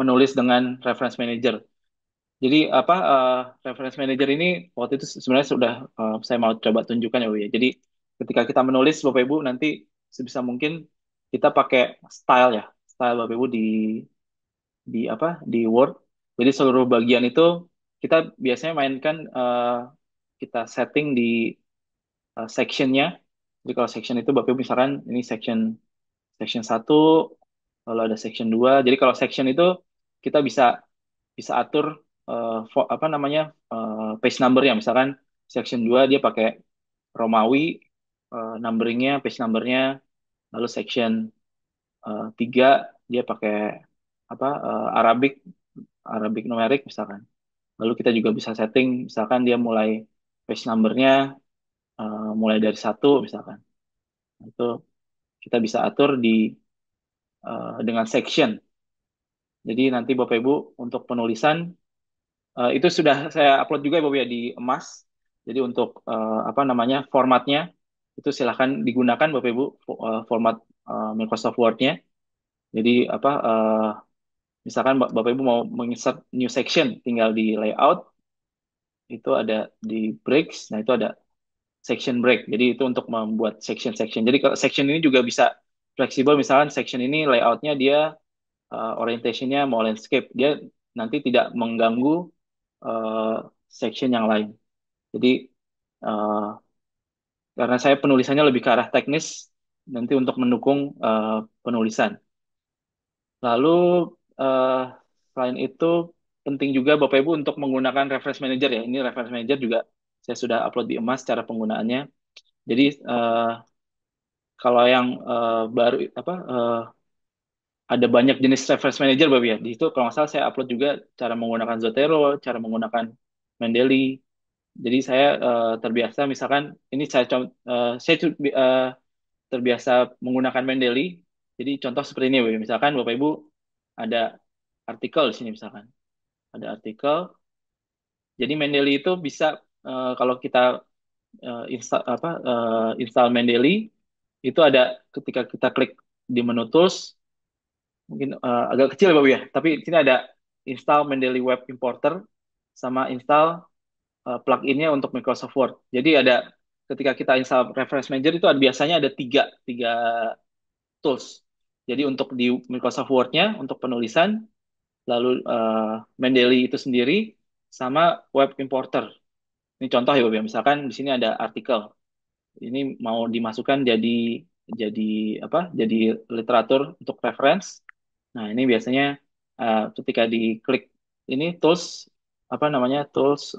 menulis dengan reference manager. Jadi reference manager ini waktu itu sebenarnya sudah saya mau coba tunjukkan ya Bu ya. Jadi ketika kita menulis Bapak Ibu nanti sebisa mungkin kita pakai style ya, style Bapak Ibu di Word. Jadi seluruh bagian itu kita biasanya mainkan kita setting di sectionnya. Jadi kalau section itu Bapak Ibu misalkan ini section section satu, lalu ada section 2. Jadi kalau section itu kita bisa bisa atur apa namanya page numbernya. Misalkan section 2 dia pakai Romawi, numberingnya, page numbernya, lalu section 3 dia pakai apa Arabic Arabic numerik misalkan. Lalu kita juga bisa setting, misalkan dia mulai page numbernya mulai dari satu misalkan. Itu kita bisa atur dengan section. Jadi nanti Bapak Ibu untuk penulisan itu sudah saya upload juga Bapak ya di Emas. Jadi untuk apa namanya formatnya itu silahkan digunakan Bapak Ibu format Microsoft Word-nya. Jadi apa misalkan Bapak Ibu mau menginsert new section tinggal di layout itu ada di breaks. Nah itu ada section break. Jadi itu untuk membuat section-section. Jadi kalau section ini juga bisa fleksibel. Misalkan section ini layoutnya dia orientationnya mau landscape. Dia nanti tidak mengganggu uh, section yang lain. Jadi uh, karena saya penulisannya lebih ke arah teknis, nanti untuk mendukung penulisan. Lalu uh, selain itu penting juga Bapak Ibu untuk menggunakan reference manager ya. Ini reference manager juga saya sudah upload di Emas cara penggunaannya. Jadi kalau yang baru apa ada banyak jenis reference manager Bapak ya. Di situ kalau nggak salah saya upload juga cara menggunakan Zotero, cara menggunakan Mendeley. Jadi saya terbiasa misalkan ini terbiasa menggunakan Mendeley. Jadi contoh seperti ini Bapak. Misalkan Bapak Ibu ada artikel di sini misalkan. Ada artikel. Jadi Mendeley itu bisa kalau kita install Mendeley itu ada ketika kita klik di menu tools mungkin agak kecil ya Bapak ya. Tapi di sini ada install Mendeley Web Importer sama install pluginnya untuk Microsoft Word. Jadi ada ketika kita install Reference Manager itu biasanya ada tiga tools. Jadi untuk di Microsoft Word-nya untuk penulisan, lalu Mendeley itu sendiri sama Web Importer. Ini contoh ya Bapak ya. Misalkan di sini ada artikel. Ini mau dimasukkan jadi apa? Jadi literatur untuk reference. Nah, ini biasanya ketika diklik ini tools apa namanya? Tools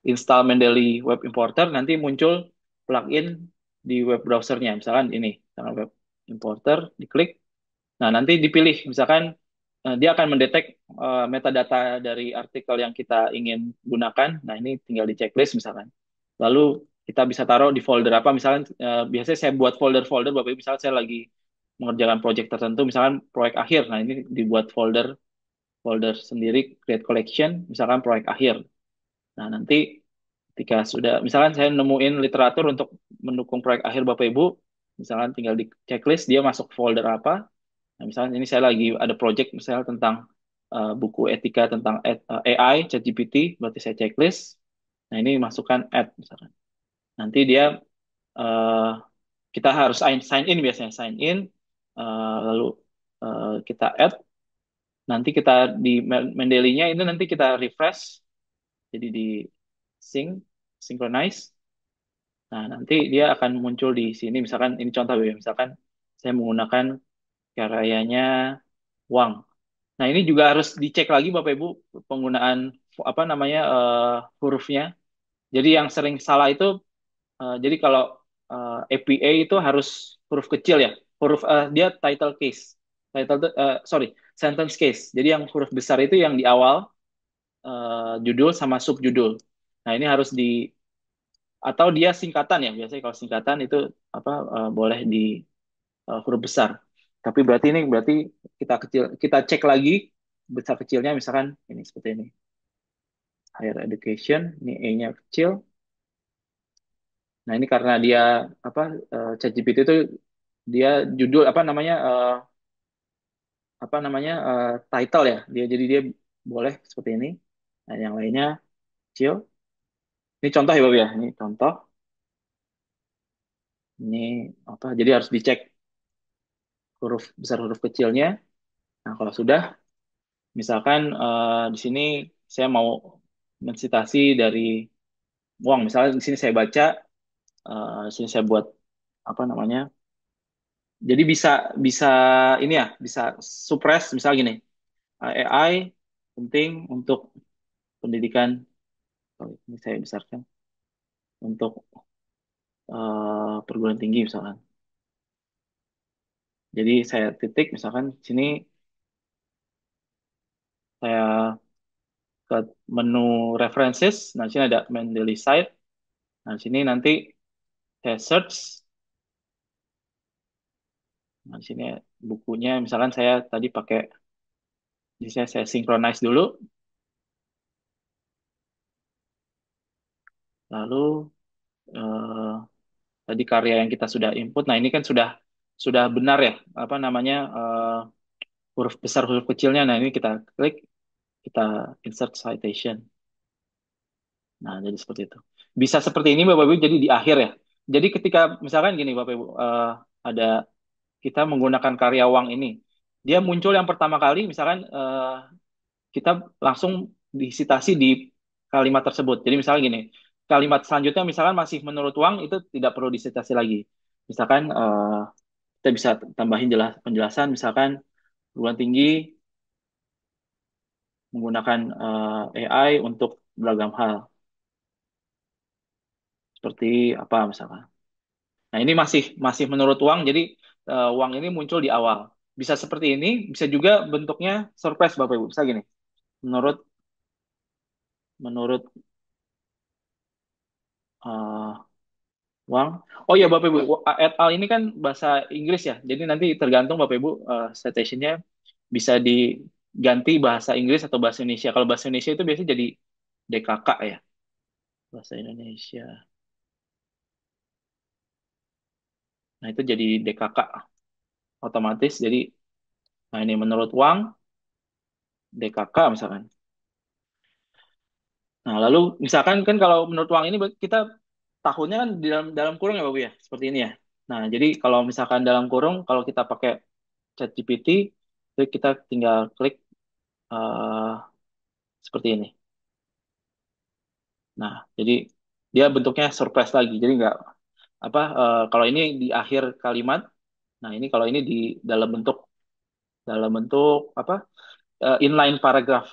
install Mendeley Web Importer nanti muncul plugin di web browsernya. Misalkan ini, misalkan web importer diklik. Nah, nanti dipilih misalkan dia akan mendetek metadata dari artikel yang kita ingin gunakan. Nah, ini tinggal di checklist misalkan. Lalu kita bisa taruh di folder apa misalkan biasanya saya buat folder-folder Bapak Ibu misalkan saya lagi mengerjakan project tertentu misalkan proyek akhir. Nah, ini dibuat folder folder sendiri create collection misalkan proyek akhir. Nah, nanti ketika sudah misalkan saya nemuin literatur untuk mendukung proyek akhir Bapak Ibu, misalkan tinggal di checklist dia masuk folder apa. Nah, misalnya ini saya lagi ada project misalnya tentang buku etika tentang AI, ChatGPT, berarti saya checklist. Nah, ini masukkan add misalkan. Nanti dia eh, kita harus sign in biasanya sign in lalu kita add. Nanti kita di Mendeley-nya ini nanti kita refresh jadi di sync synchronize. Nah, nanti dia akan muncul di sini. Misalkan ini contoh ya, misalkan saya menggunakan karyanya Wang. Nah, ini juga harus dicek lagi Bapak Ibu penggunaan apa namanya hurufnya. Jadi yang sering salah itu jadi kalau APA itu harus huruf kecil ya. Huruf dia title case. Sorry, sentence case. Jadi yang huruf besar itu yang di awal judul sama subjudul. Nah, ini harus di atau dia singkatan ya biasanya kalau singkatan itu apa boleh di huruf besar tapi berarti kita cek lagi besar kecilnya misalkan ini seperti ini higher education ini E-nya kecil. Nah ini karena dia apa ChatGPT itu dia judul apa namanya apa namanya title ya. Dia boleh seperti ini. Nah, yang lainnya kecil. Ini contoh ya, Bob ya. Ini contoh. Ini apa? Jadi harus dicek huruf besar huruf kecilnya. Nah, kalau sudah, misalkan di sini saya mau mensitasi dari uang. Misalnya di sini saya baca, di sini saya buat apa namanya? Jadi bisa bisa ini ya, bisa suppress misal gini. AI penting untuk pendidikan. Oh, ini saya besarkan untuk perguruan tinggi misalkan. Jadi saya titik misalkan sini saya ke menu references. Nah, sini ada Mendeley site. Nah, sini nanti saya search. Nah, sini bukunya misalkan saya tadi pakai, jadi saya synchronize dulu. Lalu eh, tadi karya yang kita sudah input. Nah, ini kan sudah benar ya, apa namanya huruf besar huruf kecilnya. Nah, ini kita klik, kita insert citation. Nah, jadi seperti itu. Bisa seperti ini Bapak Ibu, jadi di akhir ya. Jadi ketika misalkan gini Bapak Ibu, ada kita menggunakan karya Wang ini, dia muncul yang pertama kali, misalkan kita langsung disitasi di kalimat tersebut. Jadi misalnya gini, kalimat selanjutnya misalkan masih menurut Wang itu tidak perlu disitasi lagi. Misalkan kita bisa tambahin penjelasan, misalkan perguruan tinggi menggunakan AI untuk beragam hal, seperti apa misalkan. Nah, ini masih masih menurut Wang, jadi Wang ini muncul di awal. Bisa seperti ini, bisa juga bentuknya surprise Bapak Ibu. Bisa gini, menurut menurut eh, Wang. Oh ya Bapak Ibu, et al ini kan bahasa Inggris ya. Jadi nanti tergantung Bapak Ibu citationnya bisa diganti bahasa Inggris atau bahasa Indonesia. Kalau bahasa Indonesia itu biasanya jadi DKK ya, bahasa Indonesia. Nah, itu jadi DKK otomatis. Jadi nah ini menurut Wang DKK misalkan. Nah, lalu misalkan kan kalau menurut Wang ini kita tahunnya kan di dalam dalam kurung ya, Bapak ya, seperti ini ya. Nah, jadi kalau misalkan dalam kurung, kalau kita pakai ChatGPT, itu kita tinggal klik eh, seperti ini. Nah, jadi dia bentuknya surprise lagi. Jadi nggak apa kalau ini di akhir kalimat, nah ini kalau ini di dalam bentuk apa inline paragraph.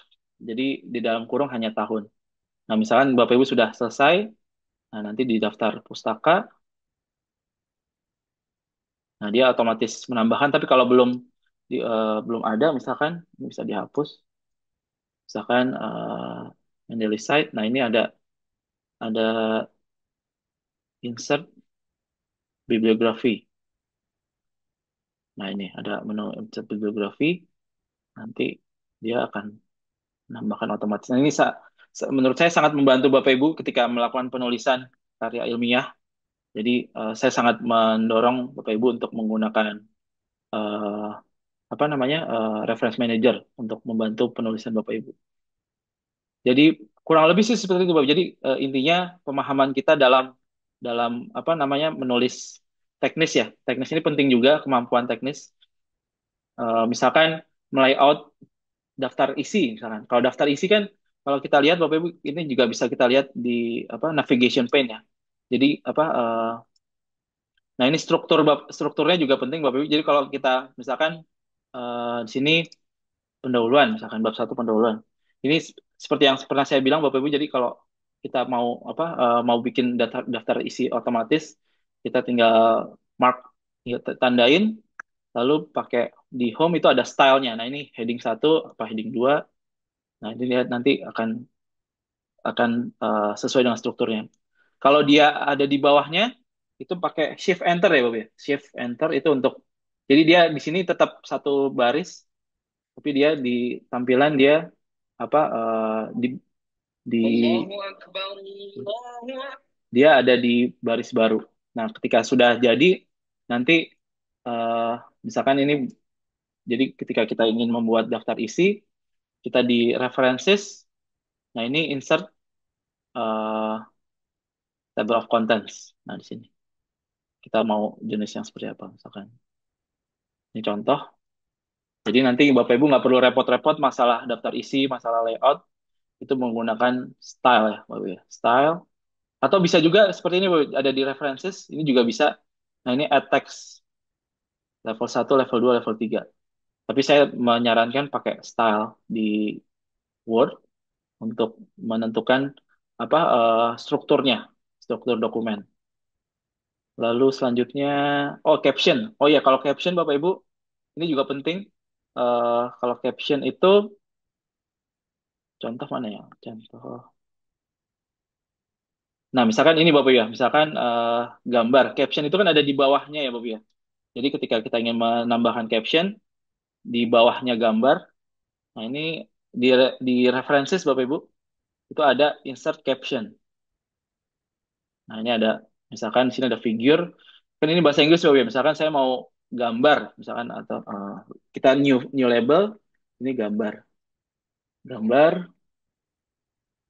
Jadi di dalam kurung hanya tahun. Nah, misalkan Bapak Ibu sudah selesai, nah nanti di daftar pustaka. Nah, dia otomatis menambahkan, tapi kalau belum ada, misalkan ini bisa dihapus, misalkan Mendeley site. Nah, ini ada insert bibliografi. Nah, ini ada menu insert bibliografi. Nanti dia akan menambahkan otomatis. Nah, ini menurut saya sangat membantu Bapak Ibu ketika melakukan penulisan karya ilmiah. Jadi, saya sangat mendorong Bapak Ibu untuk menggunakan eh, apa namanya reference manager untuk membantu penulisan Bapak Ibu. Jadi kurang lebih sih seperti itu, Bapak. Jadi intinya pemahaman kita dalam dalam apa namanya menulis teknis ya. Teknis ini penting juga, kemampuan teknis. Misalkan melayout daftar isi misalkan. Kalau daftar isi kan kalau kita lihat Bapak Ibu ini juga bisa kita lihat di apa navigation pane ya. Jadi apa nah ini strukturnya juga penting Bapak Ibu. Jadi kalau kita misalkan di sini pendahuluan, misalkan bab satu pendahuluan. Ini seperti yang pernah saya bilang Bapak Ibu, jadi kalau kita mau mau bikin daftar isi otomatis, kita tinggal mark ya, tandain, lalu pakai di home itu ada stylenya. Nah, ini heading satu apa heading dua. Nah, ini lihat nanti akan sesuai dengan strukturnya. Kalau dia ada di bawahnya, itu pakai shift enter ya Bapak ya. Shift enter itu untuk jadi dia di sini tetap satu baris, tapi dia di tampilan dia apa di dia ada di baris baru. Nah, ketika sudah jadi nanti eh, misalkan ini Jadi ketika kita ingin membuat daftar isi, kita di references. Nah, ini insert eh, table of contents. Nah, di sini kita mau jenis yang seperti apa, misalkan. Ini contoh. Jadi nanti Bapak Ibu nggak perlu repot-repot masalah daftar isi, masalah layout, itu menggunakan style ya, Bapak Ibu ya. Style. Atau bisa juga seperti ini, Bapak Ibu, ada di references, ini juga bisa. Nah, ini add text. Level 1, level 2, level 3. Tapi saya menyarankan pakai style di Word untuk menentukan apa strukturnya, struktur dokumen. Lalu selanjutnya, oh caption. Oh ya, kalau caption Bapak Ibu, ini juga penting. Kalau caption itu, contoh mana ya? Contoh. Nah, misalkan ini Bapak Ibu ya, misalkan gambar. Caption itu kan ada di bawahnya ya Bapak Ibu ya. Jadi ketika kita ingin menambahkan caption, di bawahnya gambar. Nah, ini di references Bapak Ibu, itu ada insert caption. Nah, ini ada, misalkan di sini ada figure. Kan ini bahasa Inggris Bapak Ibu ya. Misalkan saya mau gambar, misalkan atau kita new label, ini gambar. Gambar.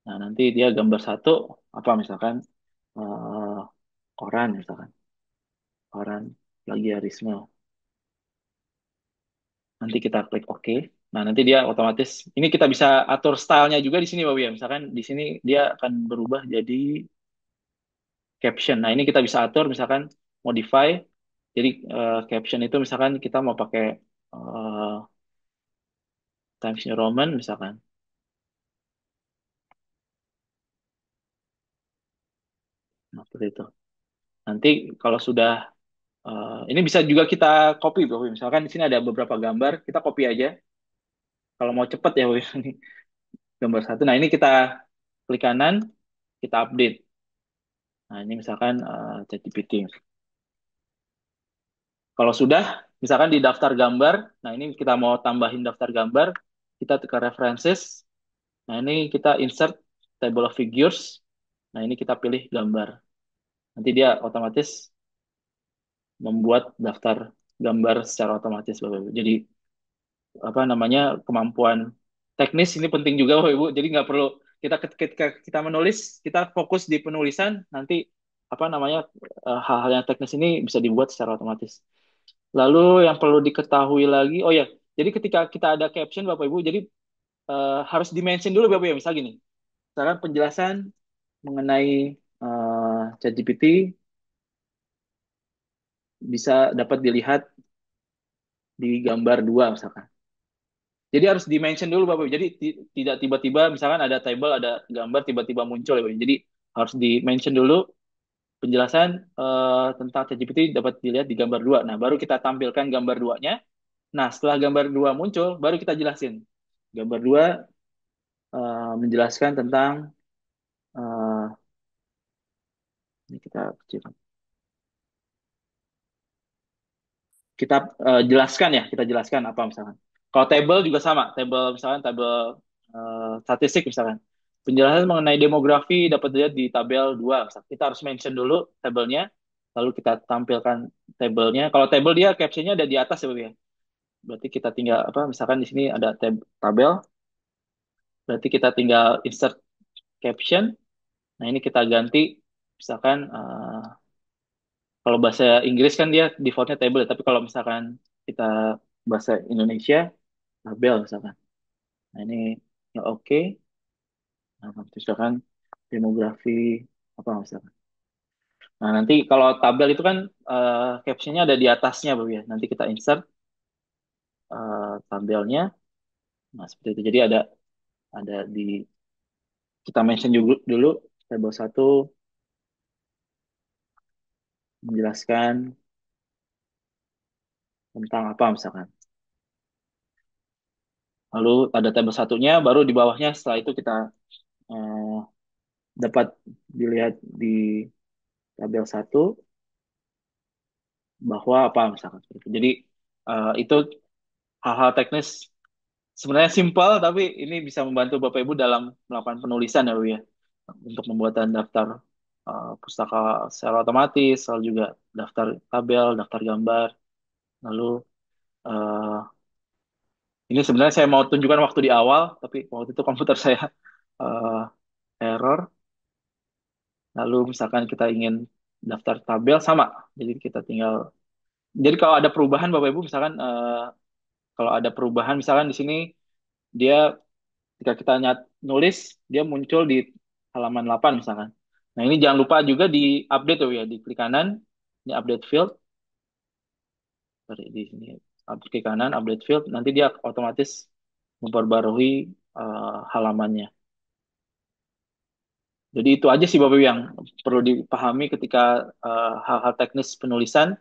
Nah, nanti dia gambar satu apa misalkan eh, koran misalkan, koran plagiarisme. Nanti kita klik OK. Nah, nanti dia otomatis ini kita bisa atur stylenya juga di sini Bapak Ibu ya. Misalkan di sini dia akan berubah jadi caption. Nah, ini kita bisa atur misalkan modify. Jadi caption itu misalkan kita mau pakai eh, Times New Roman misalkan. Nah, seperti itu. Nanti kalau sudah ini bisa juga kita copy, Bapak Ibu. Misalkan di sini ada beberapa gambar, kita copy aja. Kalau mau cepet ya, Bapak Ibu, ini gambar satu. Nah, ini kita klik kanan, kita update. Nah, ini misalkan ChatGPT. Kalau sudah, misalkan di daftar gambar, nah ini kita mau tambahin daftar gambar, kita tekan references. Nah, ini kita insert table of figures. Nah, ini kita pilih gambar. Nanti dia otomatis membuat daftar gambar secara otomatis, Bapak Ibu. Jadi apa namanya kemampuan teknis ini penting juga Bapak Ibu. Jadi nggak perlu kita ketika kita menulis kita fokus di penulisan nanti apa namanya hal-hal yang teknis ini bisa dibuat secara otomatis. Lalu yang perlu diketahui lagi, oh ya, jadi ketika kita ada caption Bapak Ibu, jadi harus dimention dulu Bapak Ibu. Misal gini, misalkan penjelasan mengenai ChatGPT bisa dapat dilihat di gambar 2 misalkan. Jadi harus dimention dulu Bapak Ibu. Jadi tidak tiba-tiba misalkan ada table, ada gambar tiba-tiba muncul ya Bapak Ibu. Jadi harus dimention dulu penjelasan tentang ChatGPT dapat dilihat di gambar 2. Nah, baru kita tampilkan gambar 2-nya. Nah, setelah gambar 2 muncul, baru kita jelasin. Gambar 2 menjelaskan tentang eh, ini kita kecilkan. Kita jelaskan ya, kita jelaskan apa misalkan. Kalau table juga sama, table misalkan tabel statistik misalkan. Penjelasan mengenai demografi dapat dilihat di tabel 2. Misalkan. Kita harus mention dulu tabelnya, lalu kita tampilkan tabelnya. Kalau table dia captionnya ada di atas ya, Bu, ya. Berarti kita tinggal apa? Misalkan di sini ada tabel, berarti kita tinggal insert caption. Nah, ini kita ganti misalkan kalau bahasa Inggris kan dia defaultnya table, ya. Tapi kalau misalkan kita bahasa Indonesia tabel misalkan. Nah, ini ya oke. Nah, misalkan demografi apa misalkan. Nah, nanti kalau tabel itu kan captionnya ada di atasnya, Bu ya. Nanti kita insert tabelnya. Nah, seperti itu. Jadi ada di kita mention dulu tabel satu menjelaskan tentang apa misalkan. Lalu ada tabel satunya, baru di bawahnya setelah itu kita eh, dapat dilihat di tabel satu bahwa apa misalkan. Jadi itu hal-hal teknis sebenarnya simpel, tapi ini bisa membantu Bapak Ibu dalam melakukan penulisan ya, Bu ya. Untuk pembuatan daftar pustaka secara otomatis, lalu juga daftar tabel, daftar gambar, lalu eh, Ini sebenarnya saya mau tunjukkan waktu di awal, tapi waktu itu komputer saya eh, error. Lalu misalkan kita ingin daftar tabel sama, jadi kita tinggal. Jadi kalau ada perubahan Bapak Ibu, misalkan kalau ada perubahan, misalkan di sini dia ketika kita nulis, dia muncul di halaman 8 misalkan. Nah ini jangan lupa juga di update tuh ya, di klik kanan, ini update field, sorry, di sini klik kanan, update field, nanti dia otomatis memperbarui halamannya. Jadi itu aja sih Bapak Ibu yang perlu dipahami ketika hal-hal teknis penulisan.